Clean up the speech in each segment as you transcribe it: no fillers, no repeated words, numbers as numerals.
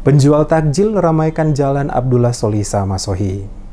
Penjual takjil ramaikan Jalan Abdullah Solisa Masohi.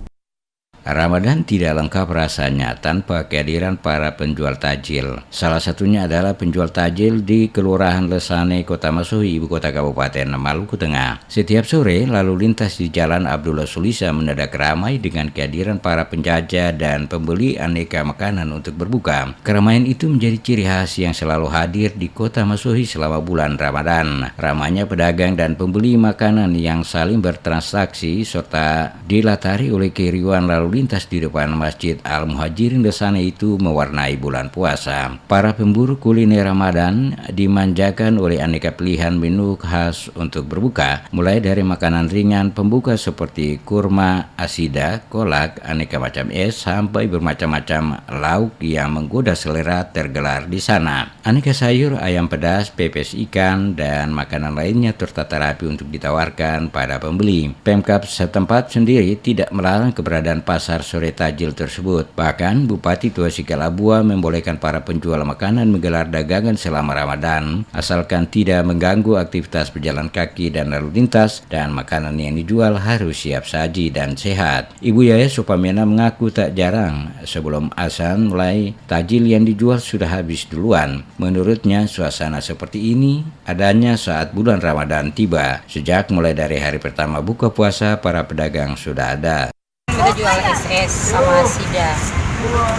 Ramadan tidak lengkap rasanya tanpa kehadiran para penjual takjil. Salah satunya adalah penjual takjil di Kelurahan Lesane, Kota Masohi, Ibu Kota Kabupaten Maluku Tengah. Setiap sore, lalu lintas di Jalan Abdullah Solisa mendadak ramai dengan kehadiran para penjajah dan pembeli aneka makanan untuk berbuka. Keramaian itu menjadi ciri khas yang selalu hadir di Kota Masohi selama bulan Ramadan. Ramainya pedagang dan pembeli makanan yang saling bertransaksi serta dilatari oleh keriuhan lalu lintas di depan Masjid Al-Muhajirin Lesane itu mewarnai bulan puasa. Para pemburu kuliner Ramadan dimanjakan oleh aneka pilihan menu khas untuk berbuka, mulai dari makanan ringan pembuka seperti kurma, asida, kolak, aneka macam es, sampai bermacam-macam lauk yang menggoda selera tergelar di sana. Aneka sayur, ayam pedas, pepes ikan, dan makanan lainnya tertata rapi untuk ditawarkan pada pembeli. Pemkab setempat sendiri tidak melarang keberadaan pasar sore takjil tersebut. Bahkan Bupati Tua Sikalabua membolehkan para penjual makanan menggelar dagangan selama Ramadan, asalkan tidak mengganggu aktivitas berjalan kaki dan lalu lintas, dan makanan yang dijual harus siap saji dan sehat. Ibu Yaya Supamiana mengaku tak jarang sebelum azan mulai takjil yang dijual sudah habis duluan. Menurutnya suasana seperti ini adanya saat bulan Ramadan tiba. Sejak mulai dari hari pertama buka puasa, para pedagang sudah ada. Kita jual SS sama sida.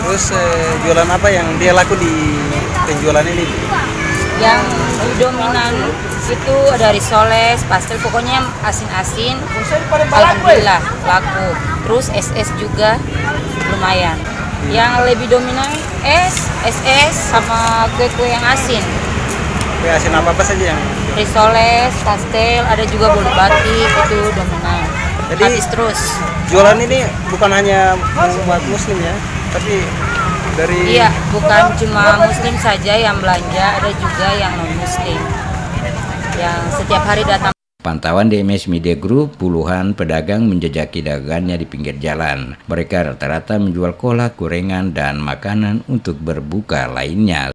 Terus jualan apa yang dia laku di penjualan ini? Yang dominan itu dari risoles, pastel, pokoknya asin-asin. Alhamdulillah laku. Terus SS juga lumayan. Yang lebih dominan SS sama kue-kue yang asin. Kue asin apa saja yang? Risoles, pastel, ada juga bolu batik, itu dominan. Jadi habis terus. Jualan ini bukan hanya umat muslim ya, tapi dari... Iya, bukan cuma muslim saja yang belanja, ada juga yang non muslim yang setiap hari datang. Pantauan DMS Media Group, puluhan pedagang menjajaki dagangannya di pinggir jalan. Mereka rata-rata menjual kolak, gorengan, dan makanan untuk berbuka lainnya.